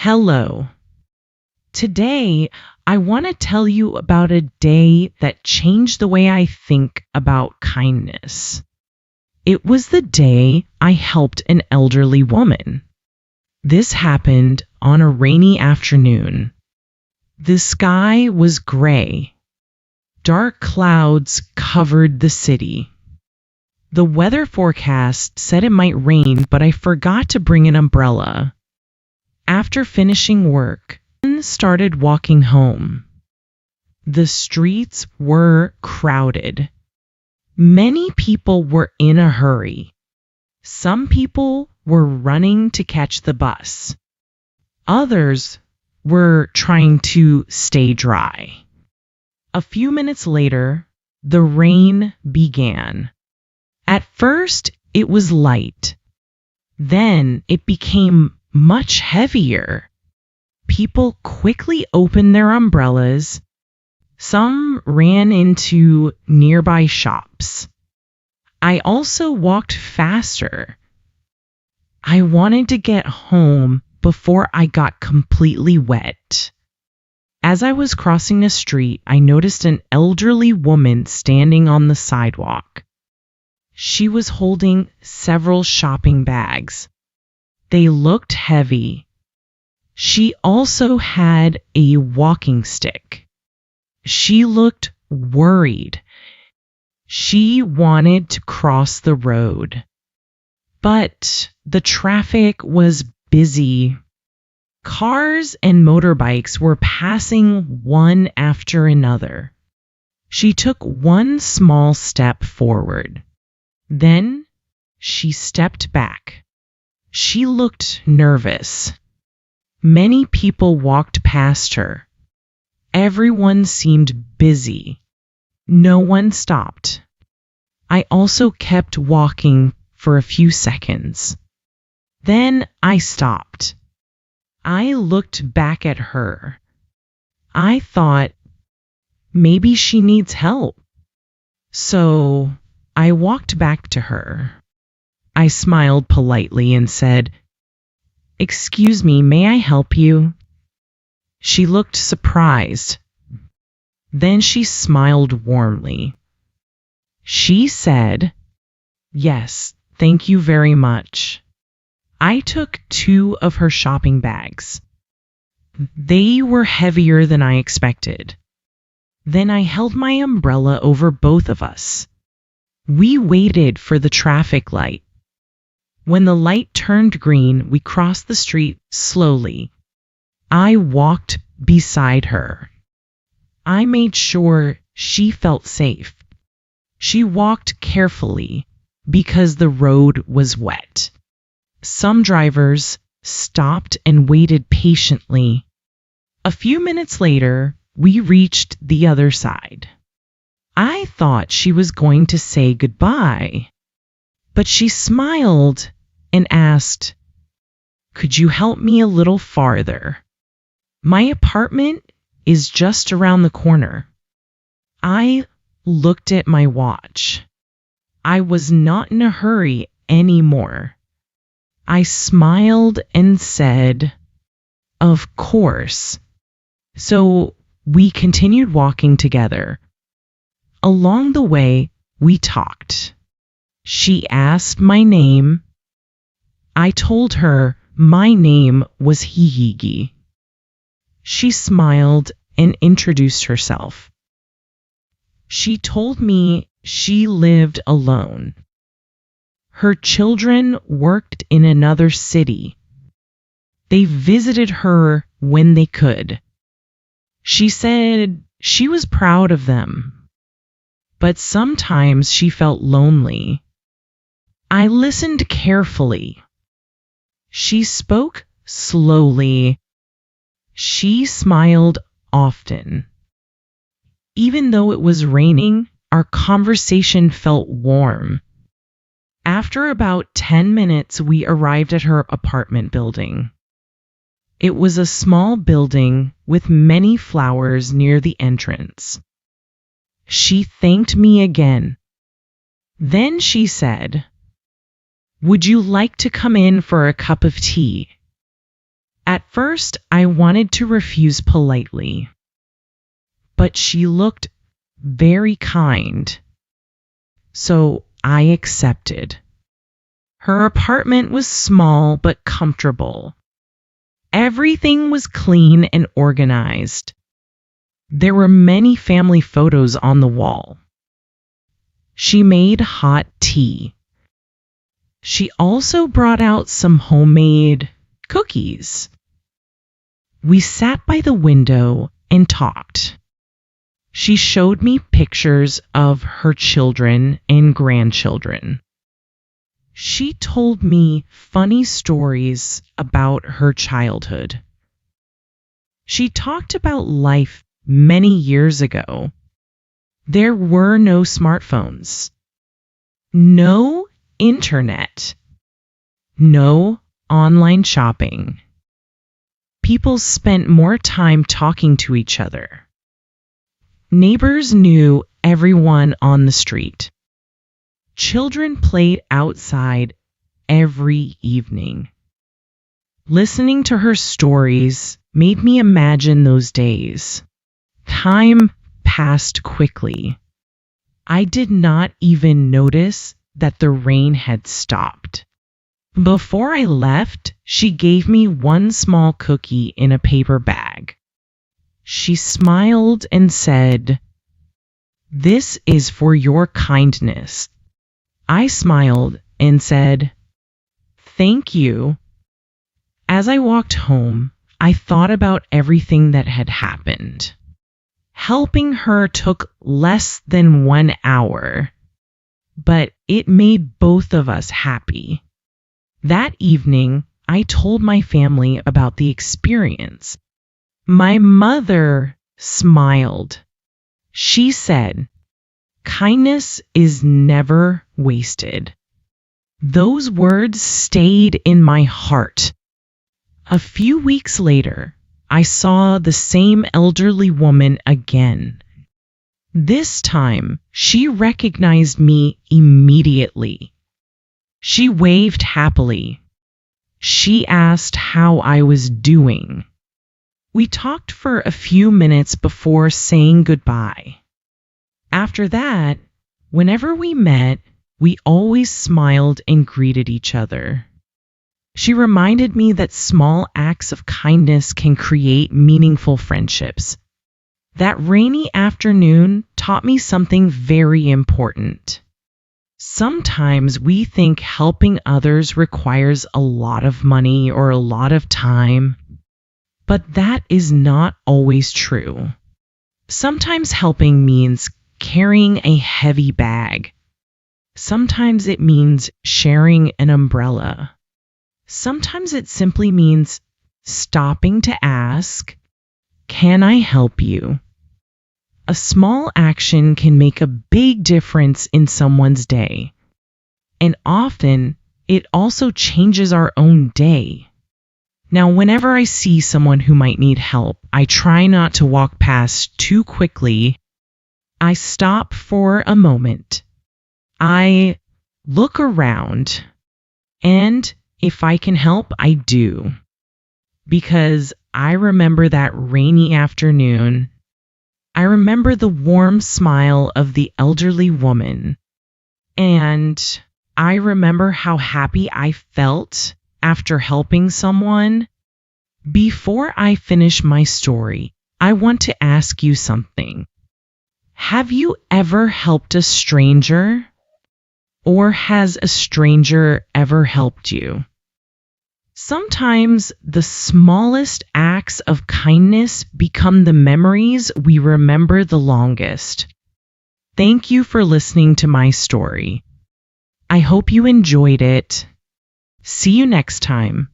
Hello. Today, I want to tell you about a day that changed the way I think about kindness. It was the day I helped an elderly woman. This happened on a rainy afternoon. The sky was gray. Dark clouds covered the city. The weather forecast said it might rain, but I forgot to bring an umbrella. After finishing work, I started walking home. The streets were crowded. Many people were in a hurry. Some people were running to catch the bus. Others were trying to stay dry. A few minutes later, the rain began. At first, it was light. Then it became much heavier. People quickly opened their umbrellas. Some ran into nearby shops. I also walked faster. I wanted to get home before I got completely wet. As I was crossing the street, I noticed an elderly woman standing on the sidewalk. She was holding several shopping bags. They looked heavy. She also had a walking stick. She looked worried. She wanted to cross the road. But the traffic was busy. Cars and motorbikes were passing one after another. She took one small step forward. Then she stepped back. She looked nervous. Many people walked past her. Everyone seemed busy. No one stopped. I also kept walking for a few seconds. Then I stopped. I looked back at her. I thought, maybe she needs help. So I walked back to her. I smiled politely and said, "Excuse me, may I help you?" She looked surprised. Then she smiled warmly. She said, "Yes, thank you very much." I took 2 of her shopping bags. They were heavier than I expected. Then I held my umbrella over both of us. We waited for the traffic light. When the light turned green, we crossed the street slowly. I walked beside her. I made sure she felt safe. She walked carefully because the road was wet. Some drivers stopped and waited patiently. A few minutes later, we reached the other side. I thought she was going to say goodbye, but she smiled and asked, "Could you help me a little farther? My apartment is just around the corner." I looked at my watch. I was not in a hurry anymore. I smiled and said, "Of course." So we continued walking together. Along the way, we talked. She asked my name. I told her my name was Hihigi. She smiled and introduced herself. She told me she lived alone. Her children worked in another city. They visited her when they could. She said she was proud of them, but sometimes she felt lonely. I listened carefully. She spoke slowly. She smiled often. Even though it was raining, our conversation felt warm. After about 10 minutes, we arrived at her apartment building. It was a small building with many flowers near the entrance. She thanked me again. Then she said, "Would you like to come in for a cup of tea?" At first, I wanted to refuse politely, but she looked very kind, so I accepted. Her apartment was small but comfortable. Everything was clean and organized. There were many family photos on the wall. She made hot tea. She also brought out some homemade cookies. We sat by the window and talked. She showed me pictures of her children and grandchildren. She told me funny stories about her childhood. She talked about life many years ago. There were no smartphones, no internet, no online shopping. People spent more time talking to each other. Neighbors knew everyone on the street. Children played outside every evening. Listening to her stories made me imagine those days. Time passed quickly. I did not even notice that the rain had stopped. Before I left, she gave me one small cookie in a paper bag. She smiled and said, "This is for your kindness." I smiled and said, "Thank you." As I walked home, I thought about everything that had happened. Helping her took less than 1 hour, but it made both of us happy. That evening, I told my family about the experience. My mother smiled. She said, "Kindness is never wasted." Those words stayed in my heart. A few weeks later, I saw the same elderly woman again. This time, she recognized me immediately. She waved happily. She asked how I was doing. We talked for a few minutes before saying goodbye. After that, whenever we met, we always smiled and greeted each other. She reminded me that small acts of kindness can create meaningful friendships. That rainy afternoon taught me something very important. Sometimes we think helping others requires a lot of money or a lot of time, but that is not always true. Sometimes helping means carrying a heavy bag. Sometimes it means sharing an umbrella. Sometimes it simply means stopping to ask, "Can I help you?" A small action can make a big difference in someone's day. And often, it also changes our own day. Now, whenever I see someone who might need help, I try not to walk past too quickly. I stop for a moment. I look around. And if I can help, I do. Because I remember that rainy afternoon. I remember the warm smile of the elderly woman. And I remember how happy I felt after helping someone. Before I finish my story, I want to ask you something. Have you ever helped a stranger? Or has a stranger ever helped you? Sometimes the smallest acts of kindness become the memories we remember the longest. Thank you for listening to my story. I hope you enjoyed it. See you next time.